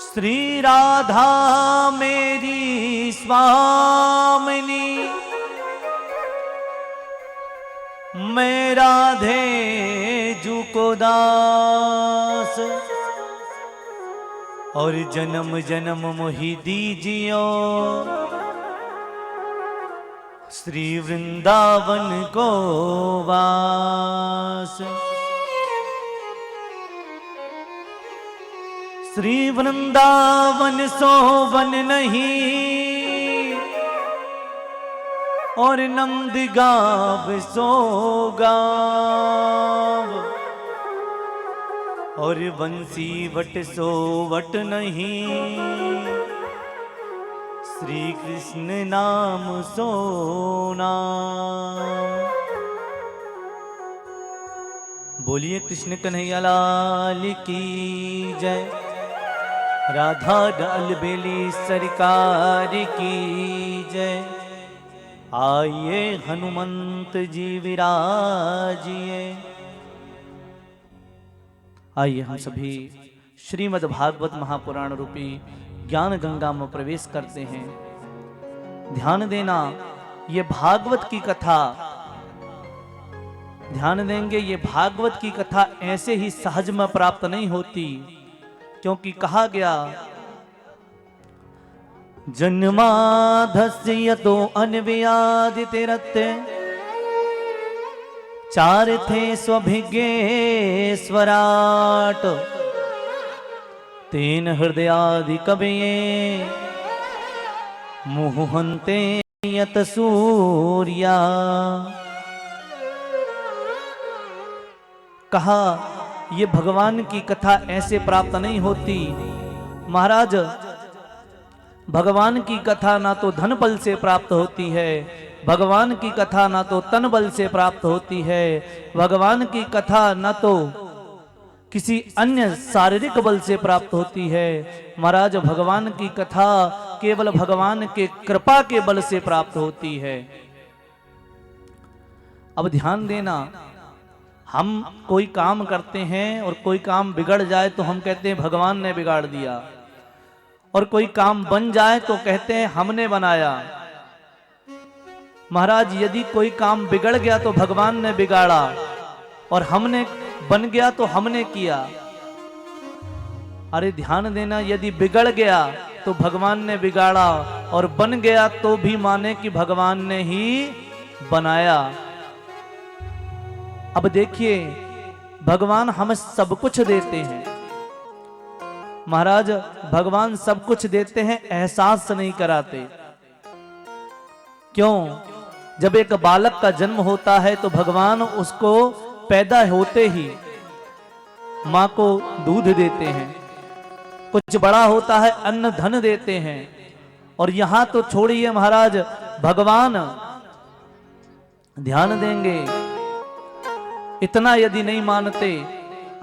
श्री राधा मेरी स्वामिनी, मैं राधे जू को दास, और जन्म जन्म मोहि दीजियो श्री वृंदावन को वास। श्री वृंदावन सोवन नहीं, और नंद गाव सो गाव, और बंसी वट सो वट नहीं, श्री कृष्ण नाम सो नाम। बोलिए कृष्ण कन्हैया लाल की जय, राधा अलबेली सरकार की जय। आइए हनुमंत जी विराजिए। आइए हम सभी श्रीमद् भागवत महापुराण रूपी ज्ञान गंगा में प्रवेश करते हैं। ध्यान देना, ये भागवत की कथा, ध्यान देंगे, ये भागवत की कथा ऐसे ही सहज में प्राप्त नहीं होती, क्योंकि कहा गया जन्माधस्य यतो अन्व्यादितिरत्ते, चार थे स्वभिज्ञे स्वराट, तेन हृदयादि कवये मुहुहन्ते यत सूर्या। कहा ये भगवान की कथा ऐसे प्राप्त नहीं होती। महाराज, भगवान की कथा ना तो धन बल से प्राप्त होती है, भगवान की कथा ना तो तन बल से प्राप्त होती है, भगवान की कथा ना तो किसी अन्य शारीरिक बल से प्राप्त होती है। महाराज, भगवान की कथा केवल भगवान के कृपा के बल से प्राप्त होती है। अब ध्यान देना, हम कोई काम करते हैं और कोई काम बिगड़ जाए तो हम कहते हैं भगवान ने बिगाड़ दिया, और कोई काम बन जाए तो कहते हैं हमने बनाया। महाराज, यदि कोई काम बिगड़ गया तो भगवान ने बिगाड़ा, और हमने बन गया तो हमने किया। अरे ध्यान देना, यदि बिगड़ गया तो भगवान ने बिगाड़ा, और बन गया तो भी माने कि भगवान ने ही बनाया। अब देखिए, भगवान हमें सब कुछ देते हैं। महाराज, भगवान सब कुछ देते हैं, एहसास नहीं कराते। क्यों? जब एक बालक का जन्म होता है तो भगवान उसको पैदा होते ही माँ को दूध देते हैं, कुछ बड़ा होता है अन्न धन देते हैं। और यहां तो छोड़िए महाराज, भगवान, ध्यान देंगे, इतना यदि नहीं मानते,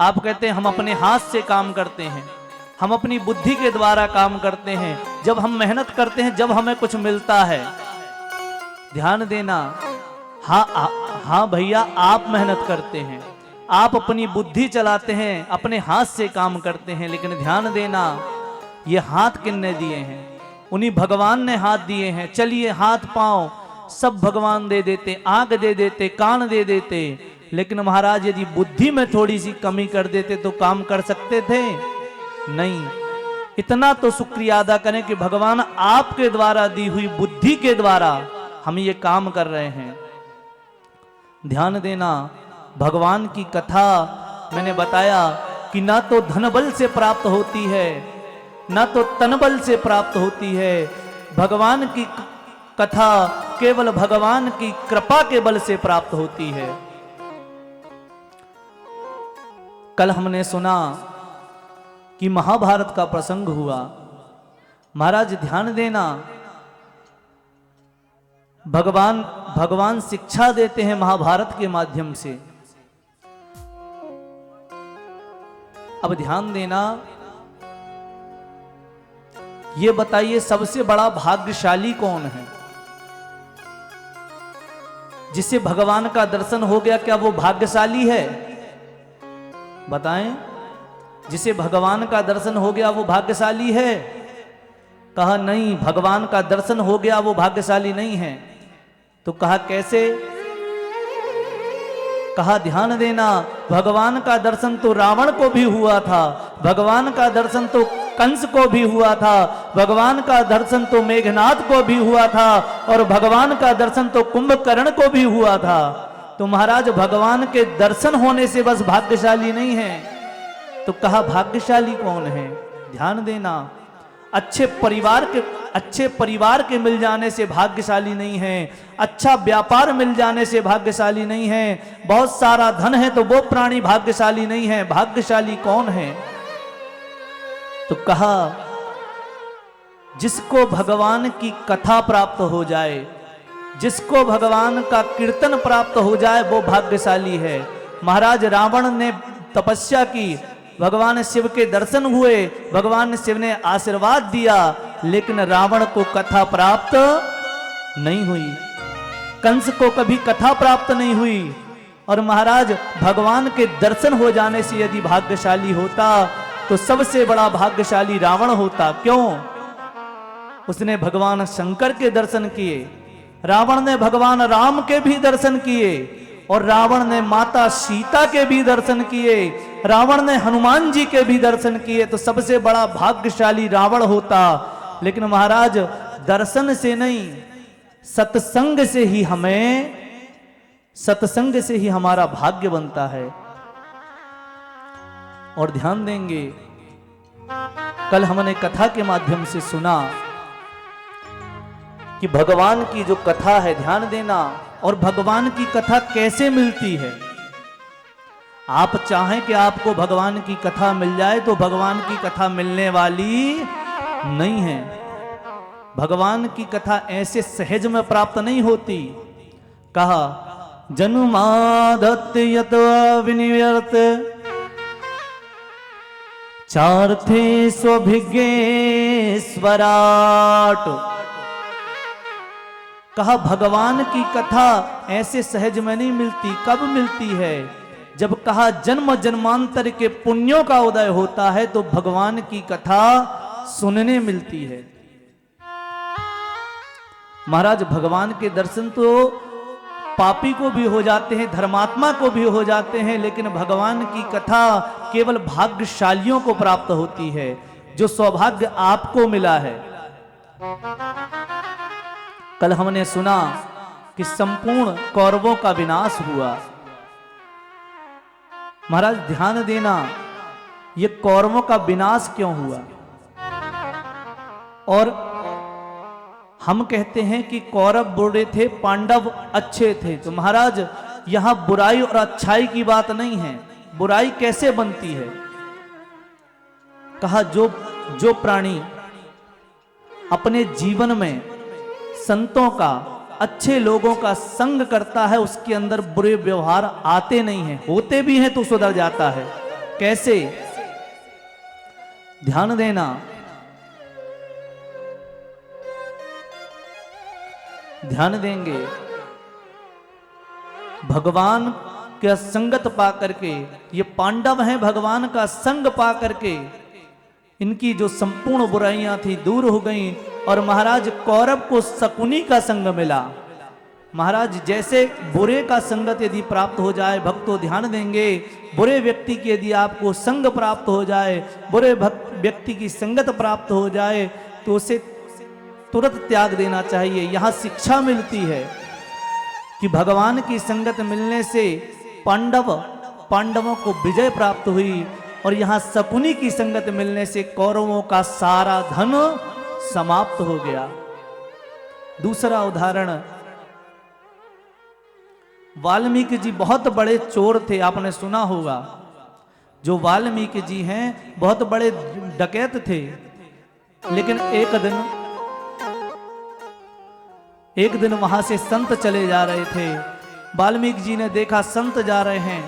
आप कहते हैं हम अपने हाथ से काम करते हैं, हम अपनी बुद्धि के द्वारा काम करते हैं, जब हम मेहनत करते हैं, जब हमें कुछ मिलता है। ध्यान देना, हाँ भैया, आप मेहनत करते हैं, आप अपनी बुद्धि चलाते हैं, अपने हाथ से काम करते हैं, लेकिन ध्यान देना, ये हाथ किसने दिए हैं? उन्हीं भगवान ने हाथ दिए हैं। चलिए, हाथ पांव सब भगवान दे देते, आंख दे देते, कान दे देते, लेकिन महाराज यदि बुद्धि में थोड़ी सी कमी कर देते तो काम कर सकते थे? नहीं। इतना तो शुक्रिया अदा करें कि भगवान आपके द्वारा दी हुई बुद्धि के द्वारा हम ये काम कर रहे हैं। ध्यान देना, भगवान की कथा मैंने बताया कि ना तो धन बल से प्राप्त होती है, ना तो तन बल से प्राप्त होती है। भगवान की कथा केवल भगवान की कृपा के बल से प्राप्त होती है। कल हमने सुना कि महाभारत का प्रसंग हुआ। महाराज, ध्यान देना, भगवान शिक्षा देते हैं महाभारत के माध्यम से। अब ध्यान देना, ये बताइए सबसे बड़ा भाग्यशाली कौन है? जिसे भगवान का दर्शन हो गया, क्या वो भाग्यशाली है? बताएं। जिसे भगवान का दर्शन हो गया वो भाग्यशाली है? कहा नहीं, भगवान का दर्शन हो गया वो भाग्यशाली नहीं है। तो कहा कैसे? कहा ध्यान देना, भगवान का दर्शन तो रावण को भी हुआ था, भगवान का दर्शन तो कंस को भी हुआ था, भगवान का दर्शन तो मेघनाथ को भी हुआ था, और भगवान का दर्शन तो कुंभकर्ण को भी हुआ था। तो महाराज भगवान के दर्शन होने से बस भाग्यशाली नहीं है। तो कहा भाग्यशाली कौन है? ध्यान देना, अच्छे परिवार के मिल जाने से भाग्यशाली नहीं है, अच्छा व्यापार मिल जाने से भाग्यशाली नहीं है, बहुत सारा धन है तो वो प्राणी भाग्यशाली नहीं है। भाग्यशाली कौन है? तो कहा जिसको भगवान की कथा प्राप्त हो जाए, जिसको भगवान का कीर्तन प्राप्त हो जाए वो भाग्यशाली है। महाराज रावण ने तपस्या की, भगवान शिव के दर्शन हुए, भगवान शिव ने आशीर्वाद दिया, लेकिन रावण को कथा प्राप्त नहीं हुई, कंस को कभी कथा प्राप्त नहीं हुई। और महाराज भगवान के दर्शन हो जाने से यदि भाग्यशाली होता तो सबसे बड़ा भाग्यशाली रावण होता। क्यों? उसने भगवान शंकर के दर्शन किए, रावण ने भगवान राम के भी दर्शन किए, और रावण ने माता सीता के भी दर्शन किए, रावण ने हनुमान जी के भी दर्शन किए, तो सबसे बड़ा भाग्यशाली रावण होता। लेकिन महाराज दर्शन से नहीं, सत्संग से ही सत्संग से ही हमारा भाग्य बनता है। और ध्यान देंगे, कल हमने कथा के माध्यम से सुना कि भगवान की जो कथा है, ध्यान देना, और भगवान की कथा कैसे मिलती है। आप चाहें कि आपको भगवान की कथा मिल जाए तो भगवान की कथा मिलने वाली नहीं है। भगवान की कथा ऐसे सहज में प्राप्त नहीं होती। कहा जन्मादत्त यत विनिवर्त चार्थे स्वभिज्ञे स्वराट। कहा भगवान की कथा ऐसे सहज में नहीं मिलती। कब मिलती है? जब कहा जन्म जन्मांतर के पुण्यों का उदय होता है तो भगवान की कथा सुनने मिलती है। महाराज भगवान के दर्शन तो पापी को भी हो जाते हैं, धर्मात्मा को भी हो जाते हैं, लेकिन भगवान की कथा केवल भाग्यशालियों को प्राप्त होती है। जो सौभाग्य आपको मिला है, कल हमने सुना कि संपूर्ण कौरवों का विनाश हुआ। महाराज ध्यान देना, ये कौरवों का विनाश क्यों हुआ? और हम कहते हैं कि कौरव बुरे थे, पांडव अच्छे थे। तो महाराज यहां बुराई और अच्छाई की बात नहीं है। बुराई कैसे बनती है? कहा जो प्राणी अपने जीवन में संतों का, अच्छे लोगों का संग करता है, उसके अंदर बुरे व्यवहार आते नहीं हैं, होते भी हैं तो सुधर जाता है। कैसे? ध्यान देना, ध्यान देंगे, भगवान का संगत पा करके, ये पांडव हैं, भगवान का संग पा करके इनकी जो संपूर्ण बुराइयां थी दूर हो गईं। और महाराज कौरव को शकुनी का संग मिला। महाराज जैसे बुरे का संगत यदि प्राप्त हो जाए, भक्तों ध्यान देंगे, बुरे व्यक्ति की यदि आपको संग प्राप्त हो जाए, बुरे व्यक्ति की संगत प्राप्त हो जाए तो उसे तुरंत त्याग देना चाहिए। यहाँ शिक्षा मिलती है कि भगवान की संगत मिलने से पांडवों को विजय प्राप्त हुई, और यहाँ शकुनी की संगत मिलने से कौरवों का सारा धन समाप्त हो गया। दूसरा उदाहरण, वाल्मीकि जी बहुत बड़े चोर थे, आपने सुना होगा। जो वाल्मीकि जी हैं बहुत बड़े डकैत थे, लेकिन एक दिन वहां से संत चले जा रहे थे। वाल्मीकि जी ने देखा संत जा रहे हैं,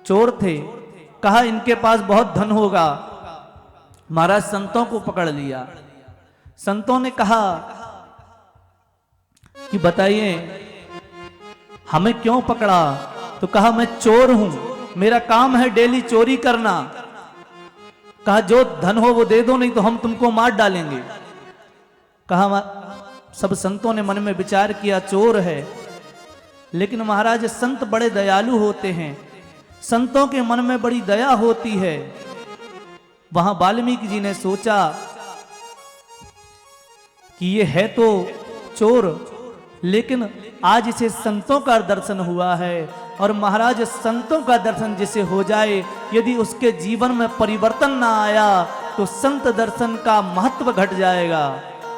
चोर थे। कहा इनके पास बहुत धन होगा। महाराज संतों को पकड़ लिया। संतों ने कहा कि बताइए हमें क्यों पकड़ा? तो कहा मैं चोर हूं, मेरा काम है डेली चोरी करना। कहा जो धन हो वो दे दो, नहीं तो हम तुमको मार डालेंगे। कहा सब संतों ने मन में विचार किया चोर है, लेकिन महाराज संत बड़े दयालु होते हैं, संतों के मन में बड़ी दया होती है। वहां वाल्मीकि जी ने सोचा कि ये है तो चोर, लेकिन आज इसे संतों का दर्शन हुआ है, और महाराज संतों का दर्शन जिसे हो जाए, यदि उसके जीवन में परिवर्तन ना आया तो संत दर्शन का महत्व घट जाएगा।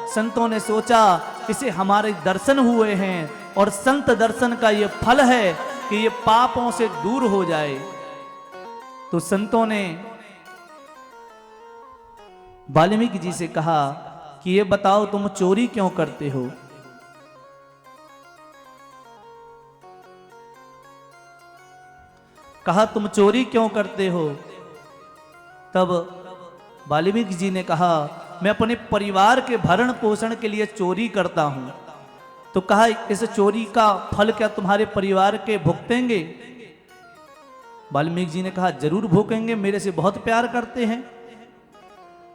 संतों ने सोचा इसे हमारे दर्शन हुए हैं और संत दर्शन का ये फल है कि ये पापों से दूर हो जाए। तो संतों ने वाल्मीकि जी से कहा कि ये बताओ तुम चोरी क्यों करते हो। कहा तुम चोरी क्यों करते हो। तब वाल्मीकि जी ने कहा मैं अपने परिवार के भरण पोषण के लिए चोरी करता हूं। तो कहा इस चोरी का फल क्या तुम्हारे परिवार के भुगतेंगे। वाल्मीकि जी ने कहा जरूर भुगतेंगे, मेरे से बहुत प्यार करते हैं।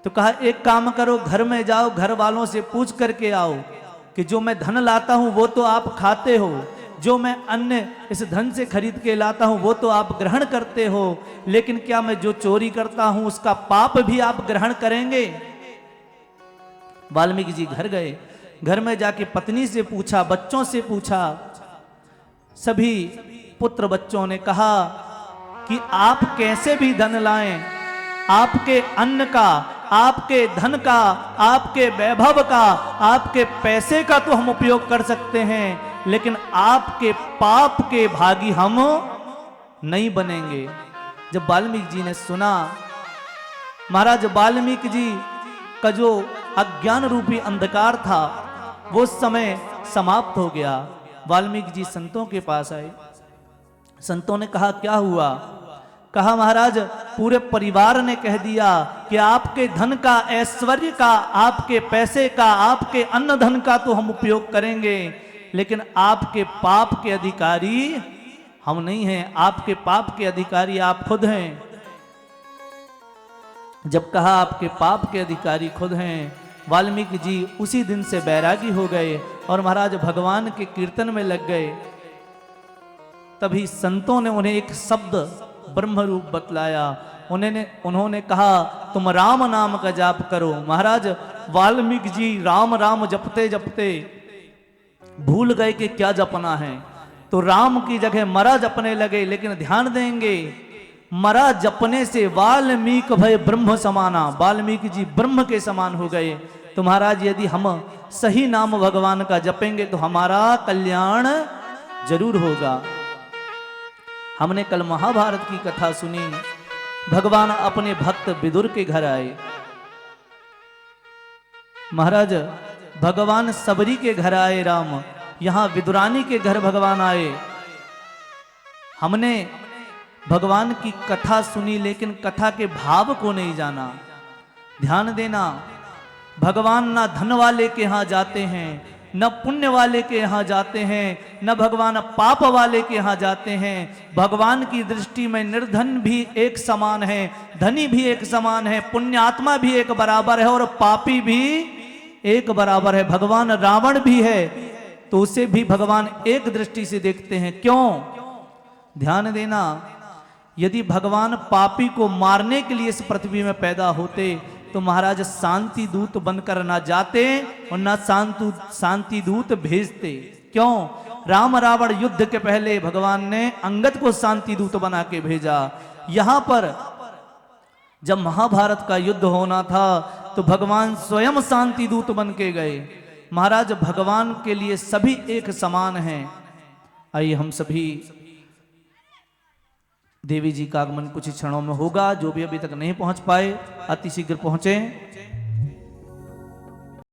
तो कहा एक काम करो, घर में जाओ, घर वालों से पूछ करके आओ कि जो मैं धन लाता हूं वो तो आप खाते हो, जो मैं अन्न इस धन से खरीद के लाता हूं वो तो आप ग्रहण करते हो, लेकिन क्या मैं जो चोरी करता हूं उसका पाप भी आप ग्रहण करेंगे। वाल्मीकि जी घर गए, घर में जाके पत्नी से पूछा, बच्चों से पूछा। सभी पुत्र बच्चों ने कहा कि आप कैसे भी धन लाएं, आपके अन्न का, आपके धन का, आपके वैभव का, आपके पैसे का तो हम उपयोग कर सकते हैं, लेकिन आपके पाप के भागी हम नहीं बनेंगे। जब वाल्मीकि जी ने सुना, महाराज वाल्मीकि जी का जो अज्ञान रूपी अंधकार था वो समय समाप्त हो गया। वाल्मीकि जी संतों के पास आए। संतों ने कहा क्या हुआ। कहा महाराज पूरे परिवार ने कह दिया कि आपके धन का, ऐश्वर्य का, आपके पैसे का, आपके अन्न धन का तो हम उपयोग करेंगे, लेकिन आपके पाप के अधिकारी हम नहीं हैं, आपके पाप के अधिकारी आप खुद हैं। जब कहा आपके पाप के अधिकारी खुद हैं, वाल्मीकि जी उसी दिन से बैरागी हो गए और महाराज भगवान के कीर्तन में लग गए। तभी संतों ने उन्हें एक शब्द ब्रह्म रूप बतलाया। उन्होंने कहा तुम राम नाम का जाप करो। महाराज वाल्मीकि जी राम राम जपते जपते भूल गए कि क्या जपना है, तो राम की जगह मरा जपने लगे। लेकिन ध्यान देंगे, मरा जपने से वाल्मीकि भय ब्रह्म समाना, वाल्मीकि जी ब्रह्म के समान हो गए। तो महाराज यदि हम सही नाम भगवान का जपेंगे तो हमारा कल्याण जरूर होगा। हमने कल महाभारत की कथा सुनी। भगवान अपने भक्त विदुर के घर आए। महाराज भगवान सबरी के घर आए राम, यहां विदुरानी के घर भगवान आए। हमने भगवान की कथा सुनी, लेकिन कथा के भाव को नहीं जाना। ध्यान देना, भगवान ना धन वाले के यहां जाते हैं, न पुण्य वाले के यहां जाते हैं, न भगवान पाप वाले के यहां जाते हैं। भगवान की दृष्टि में निर्धन भी एक समान है, धनी भी एक समान है, पुण्यात्मा भी एक बराबर है और पापी भी एक बराबर है। भगवान रावण भी है तो उसे भी भगवान एक दृष्टि से देखते हैं। क्यों? ध्यान देना, यदि भगवान पापी को मारने के लिए इस पृथ्वी में पैदा होते तो महाराज शांति दूत बनकर ना जाते और ना शांति दूत भेजते। क्यों? राम रावण युद्ध के पहले भगवान ने अंगद को शांति दूत बना के भेजा। यहां पर जब महाभारत का युद्ध होना था तो भगवान स्वयं शांति दूत बन के गए। महाराज भगवान के लिए सभी एक समान हैं। आइए हम सभी, देवी जी का आगमन कुछ क्षणों में होगा। जो भी अभी तक नहीं पहुंच पाए अति शीघ्र पहुंचे।